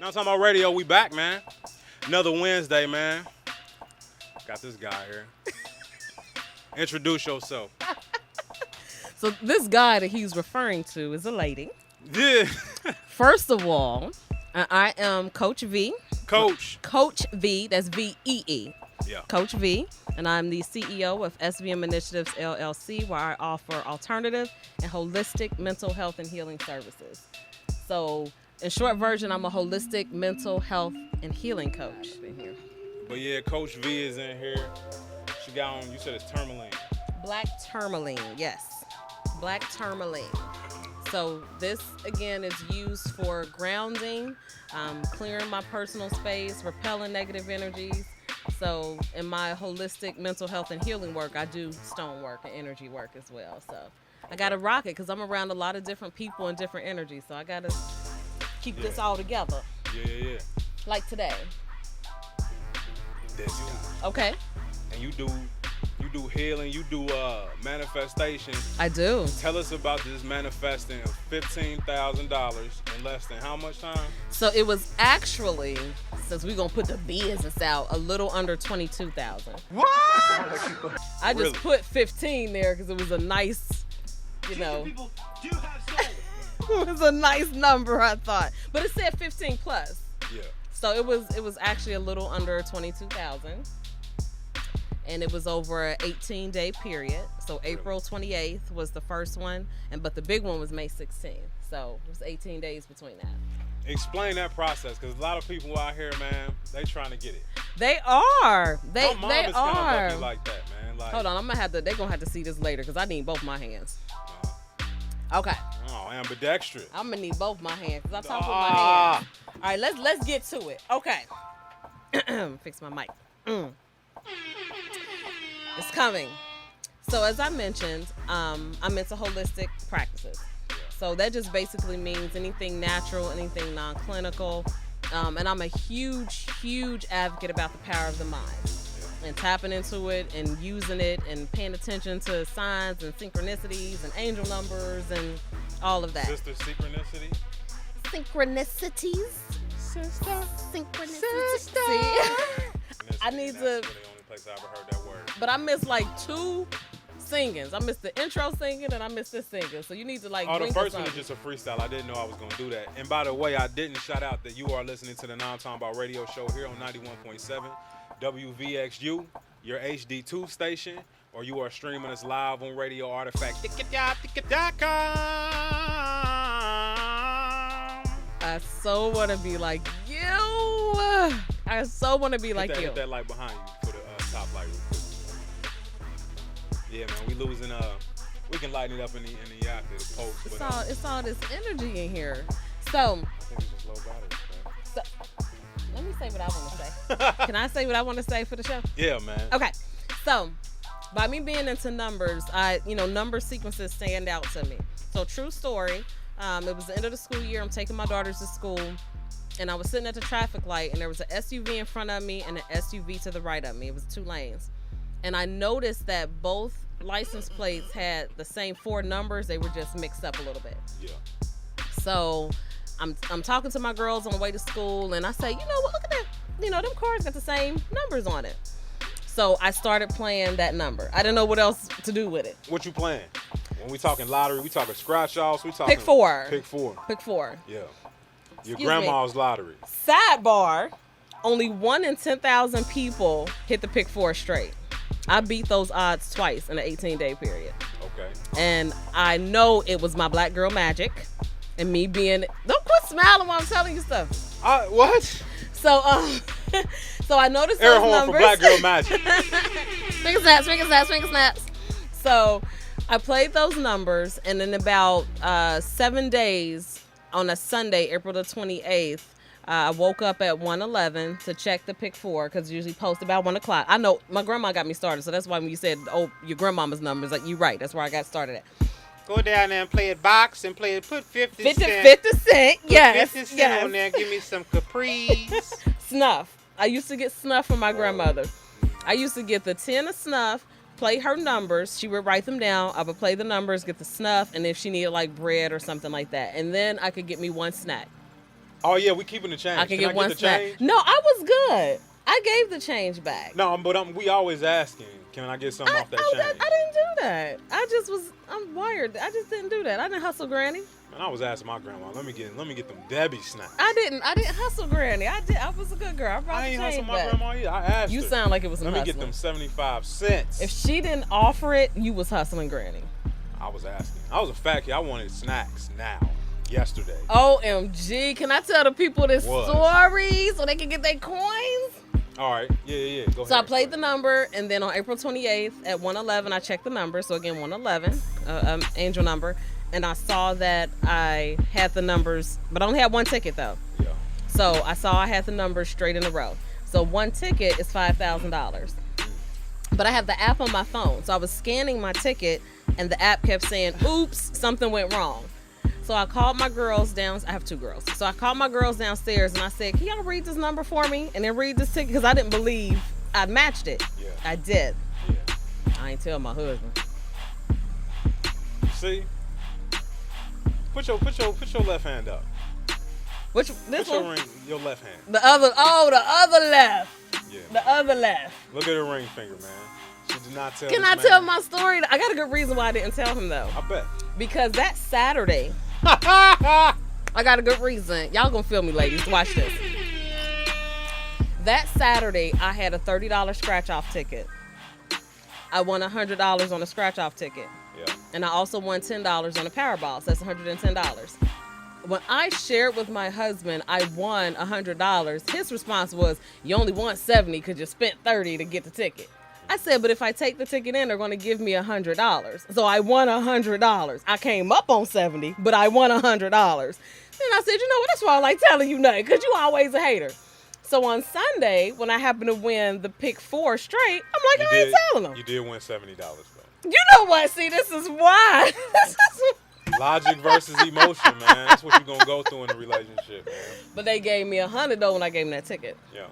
Nomtombout Radio, we back, man. Another Wednesday, man. Got this guy here. Introduce yourself. So this guy that he's referring to is a lady. Yeah. First of all, I am Coach Vee. Coach Vee, that's V-E-E. Yeah. Coach Vee, and I'm the CEO of SVM Initiatives, LLC, where I offer alternative and holistic mental health and healing services. So, in short version, I'm a holistic mental health and healing coach. But yeah, Coach Vee is in here. She got on, you said it's Tourmaline. Black Tourmaline, yes. Black Tourmaline. So this, again, is used for grounding, clearing my personal space, repelling negative energies. So in my holistic mental health and healing work, I do stone work and energy work as well. So I got to rock it because I'm around a lot of different people and different energies. So I got to keep this all together. Yeah. Like today. That's you. Okay. And you do healing, you do manifestation. I do. Tell us about this manifesting of $15,000 in less than how much time? So it was actually, since we're going to put the business out, a little under $22,000. What? I just Really? put 15 there because it was a nice, People do have soul. it was a nice number, I thought. But it said 15 plus. Yeah. So it was actually a little under 22,000. And it was over an 18-day period. So April 28th was the first one, but the big one was May 16th. So it was 18 days between that. Explain that process, because a lot of people out here, man, they trying to get it. They are. My mom They is are. kind of lucky like that, man. Like, Hold on, they're gonna have to see this later because I need both my hands. Okay. Oh, ambidextrous. I'm gonna need both my hands because I talk with my hands. All right, let's get to it. Okay. Fix my mic. It's coming. So as I mentioned, I'm into holistic practices. So that just basically means anything natural, anything non-clinical. And I'm a huge advocate about the power of the mind and tapping into it and using it and paying attention to signs and synchronicities and angel numbers and all of that. Sister synchronicity. Synchronicities. Sister. Synchronicities. Sister. See? I need That's to, really the only place I ever heard that word. but I missed like 2 singings. I missed the intro singing and I missed this singing. So you need to like Oh, the drink first or one is something. just a freestyle. I didn't know I was going to do that. And by the way, I didn't shout out that you are listening to the Nomtombout Radio Show here on 91.7 WVXU, your HD2 station, or you are streaming us live on Radio Artifact. I so want to be like you. I so want to be like you. Hit that light behind you for the top light real quick. Yeah, man, we losing. We can lighten it up in the after the post. But, It's all this energy in here. So, I think it's just low battery, man. let me say what I want to say. Can I say what I want to say for the show? Yeah, man. Okay. So, by me being into numbers, number sequences stand out to me. So, true story. It was the end of the school year. I'm taking my daughters to school, and I was sitting at the traffic light, and there was an SUV in front of me and an SUV to the right of me. It was 2 lanes. And I noticed that both license plates had the same 4 numbers. They were just mixed up a little bit. Yeah. So I'm talking to my girls on the way to school, and I say, you know what, look at that. Them cars got the same numbers on it. So I started playing that number. I didn't know what else to do with it. What you playing? When we talking lottery, we talking scratchoffs, we talking Pick 4. Pick 4. Pick 4. Yeah. Your Excuse grandma's lottery. Sidebar, only 1 in 10,000 people hit the Pick 4 straight. I beat those odds twice in an 18-day period. Okay. And I know it was my black girl magic and me being, don't quit smiling while I'm telling you stuff. What? So, so I noticed Air those horn numbers. for Black Girl Magic. Finger snaps, finger snaps, finger snaps. So I played those numbers, and in about 7 days on a Sunday, April the 28th, I woke up at 1:11 to check the Pick 4 because usually post about 1 o'clock. I know my grandma got me started, so that's why when you said, oh, your grandmama's numbers, like, you're right. That's where I got started at. Go down there and play it box and play it. Put 50 cent. 50 cent, Put yes. 50 cent yes. on there. Give me some capris. Snuff. I used to get snuff from my grandmother. I used to get the tin of snuff, play her numbers. She would write them down. I would play the numbers, get the snuff, and if she needed like bread or something like that. And then I could get me 1 snack. Oh yeah, we keeping the change. I can get one the snack. change? No, I was good. I gave the change back. No, but we always asking. Can I get something off that change? I didn't do that. I'm wired. I just didn't do that. I didn't hustle Granny. Man, I was asking my grandma. Let me get them Debbie snacks. I didn't hustle Granny. I was a good girl. I brought I ain't the change hustle my back. grandma either. I asked You her. sound like it was some Let me hustling. get them 75 cents. If she didn't offer it, you was hustling Granny. I was asking. I was a fat kid. I wanted snacks now. Yesterday. OMG. Can I tell the people this story so they can get their coins? All right. Yeah. Go ahead. So I played the number, and then on April 28th at 1:11, I checked the number. So again, 111, angel number. And I saw that I had the numbers, but I only had one ticket though. Yeah. So I saw I had the numbers straight in a row. So one ticket is $5,000. But I have the app on my phone. So I was scanning my ticket, and the app kept saying, oops, something went wrong. So I called my girls down. I have two girls. So I called my girls downstairs, and I said, can y'all read this number for me? And then read this ticket, because I didn't believe I matched it. Yeah. I did. Yeah. I ain't tell my husband. See? Put your left hand up. Which Put this your one? ring, your left hand. The other left. Yeah. The other left. Look at her ring finger, man. She did not tell. Can this I man. tell my story? I got a good reason why I didn't tell him though. I bet. Because that Saturday, I got a good reason. Y'all gonna feel me, ladies. Watch this. That Saturday, I had a $30 scratch-off ticket. I won $100 on a scratch-off ticket. Yeah. And I also won $10 on a Powerball, so that's $110. When I shared with my husband I won $100, his response was, you only won 70 because you spent 30 to get the ticket. I said, but if I take the ticket in, they're going to give me $100. So I won $100. I came up on 70, but I won $100. Then I said, you know what, that's why I like telling you nothing, because you always a hater. So on Sunday, when I happened to win the pick 4 straight, I'm like, I ain't telling them. You did win $70 though. You know what? See, this is why. Logic versus emotion, man. That's what you're going to go through in a relationship, man. But they gave me $100 though when I gave them that ticket. Yeah.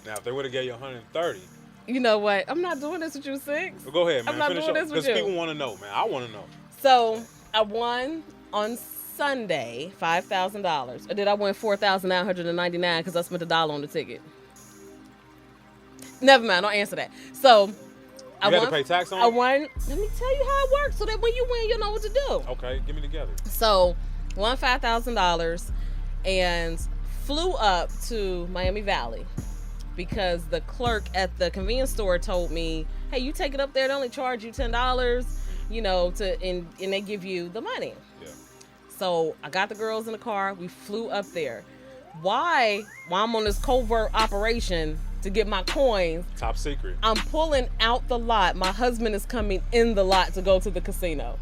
Now, if they would have gave you 130. You know what? I'm not doing this with you, Six. Well, go ahead, man. I'm not Finish doing up. this with Because you. people want to know, man. I want to know. So I won on Sunday $5,000. Or did I win $4,999 because I spent $1 on the ticket? Never mind. Don't answer that. So I You had won. to pay tax on I it? won. Let me tell you how it works, so that when you win, you know what to do. Okay, give me together. So won $5,000 and flew up to Miami Valley because the clerk at the convenience store told me, hey, you take it up there, they only charge you $10, you know, and they give you the money. Yeah. So I got the girls in the car, we flew up there. Why, while I'm on this covert operation to get my coins, Top secret. I'm pulling out the lot. My husband is coming in the lot to go to the casino.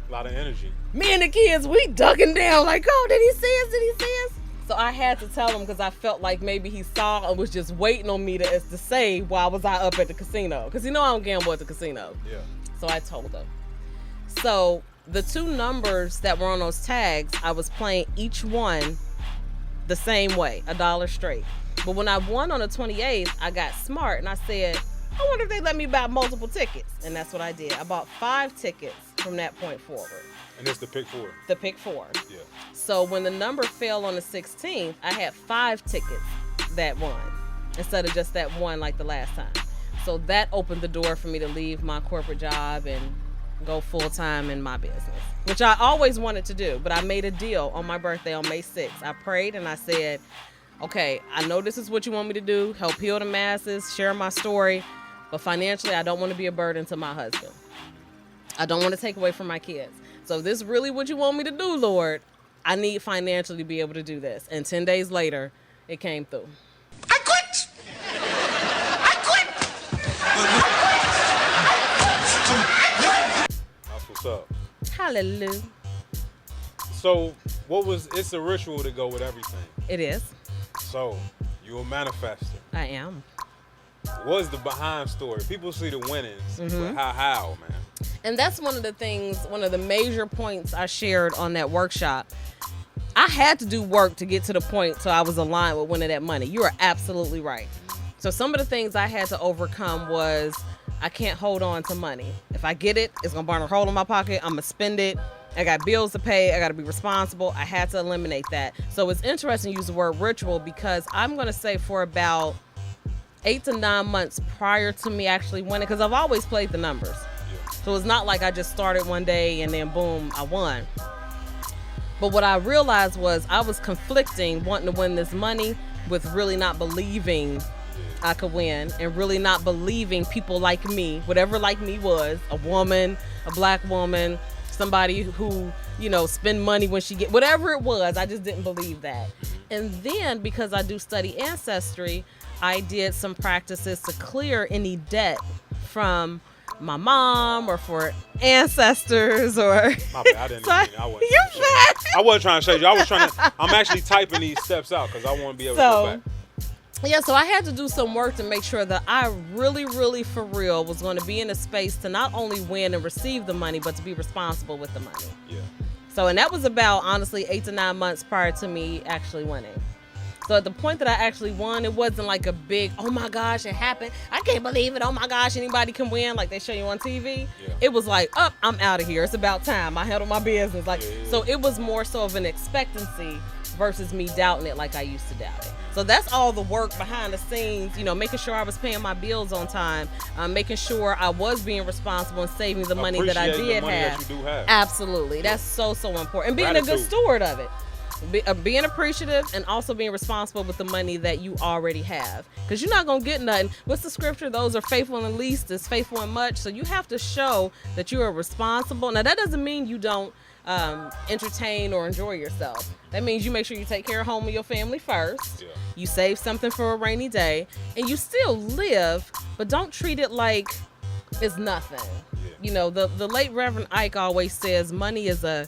A lot of energy. Me and the kids, we ducking down like, oh, did he see us? Did he see us? So I had to tell him because I felt like maybe he saw and was just waiting on me to say why was I up at the casino. Because you know I don't gamble at the casino. Yeah. So I told him. So the two numbers that were on those tags, I was playing each one the same way, $1 straight. But when I won on the 28th, I got smart and I said, I wonder if they let me buy multiple tickets. And that's what I did. I bought 5 tickets from that point forward. And it's the pick 4. The pick 4. Yeah. So when the number fell on the 16th, I had 5 tickets that won instead of just that one like the last time. So that opened the door for me to leave my corporate job and go full time in my business, which I always wanted to do. But I made a deal on my birthday on May 6th. I prayed and I said, okay, I know this is what you want me to do, help heal the masses, share my story, but financially I don't want to be a burden to my husband. I don't want to take away from my kids. So if this is really what you want me to do, Lord, I need financially to be able to do this. And 10 days later, it came through. I quit! I quit! That's what's up. Hallelujah. So, it's a ritual to go with everything. It is. So, you a manifester. I am. What's the behind story? People see the winnings, but how, man? And that's one of the things, one of the major points I shared on that workshop. I had to do work to get to the point so I was aligned with winning that money. You are absolutely right. So some of the things I had to overcome was I can't hold on to money. If I get it, it's going to burn a hole in my pocket. I'm going to spend it. I got bills to pay. I got to be responsible. I had to eliminate that. So it's interesting to use the word ritual because I'm going to say for about 8 to 9 months prior to me actually winning, because I've always played the numbers. So it's not like I just started one day and then boom, I won. But what I realized was I was conflicting wanting to win this money with really not believing I could win and really not believing people like me, whatever like me was, a woman, a black woman, somebody who, spend money when she get, whatever it was, I just didn't believe that. And then because I do study ancestry, I did some practices to clear any debt from my mom or for ancestors or. My bad, I didn't mean it. I wasn't trying to shade you. I'm actually typing these steps out because I want to be able to go back. Yeah, so I had to do some work to make sure that I really, really for real was going to be in a space to not only win and receive the money, but to be responsible with the money. Yeah. So, and that was about, honestly, 8 to 9 months prior to me actually winning. So at the point that I actually won, it wasn't like a big, oh my gosh, it happened. I can't believe it. Oh my gosh, anybody can win like they show you on TV. Yeah. It was like, I'm out of here. It's about time. I handle my business. So it was more so of an expectancy versus me doubting it like I used to doubt it. So that's all the work behind the scenes, making sure I was paying my bills on time, making sure I was being responsible and saving the money that I did have. That you do have. Absolutely. That's so important. And being a good steward of it. Being appreciative and also being responsible with the money that you already have, because you're not gonna get nothing. What's the scripture? Those are faithful in least is faithful in much. So you have to show that you are responsible. Now that doesn't mean you don't entertain or enjoy yourself. That means you make sure you take care of home and your family first. You save something for a rainy day, and you still live, but don't treat it like it's nothing. The late Reverend Ike always says money is a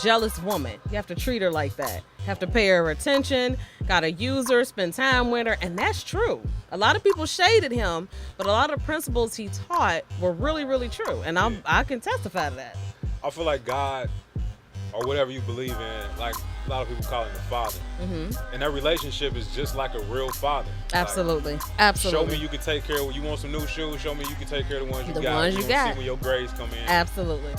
jealous woman. You have to treat her like that. You have to pay her attention, gotta use her, spend time with her, and that's true. A lot of people shaded him, but a lot of principles he taught were really, really true, and I can testify to that. I feel like God, or whatever you believe in, like a lot of people call him the Father, and that relationship is just like a real father. Absolutely. Show me you can take care of. You want some new shoes? Show me you can take care of the ones you got. The ones you got. See when your grades come in. Absolutely.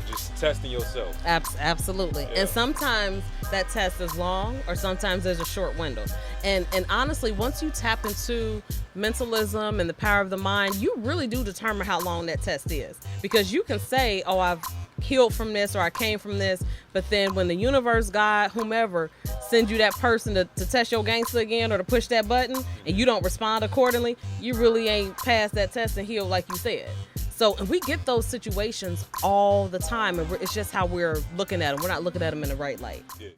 Just testing yourself. Absolutely. Yeah. And sometimes that test is long, or sometimes there's a short window. And honestly, once you tap into mentalism and the power of the mind, you really do determine how long that test is. Because you can say, oh, I've healed from this, or I came from this, but then when the universe, God, whomever, sends you that person to test your gangster again or to push that button, and you don't respond accordingly, you really ain't passed that test and healed like you said. So, and we get those situations all the time, and it's just how we're looking at them. We're not looking at them in the right light. Yeah.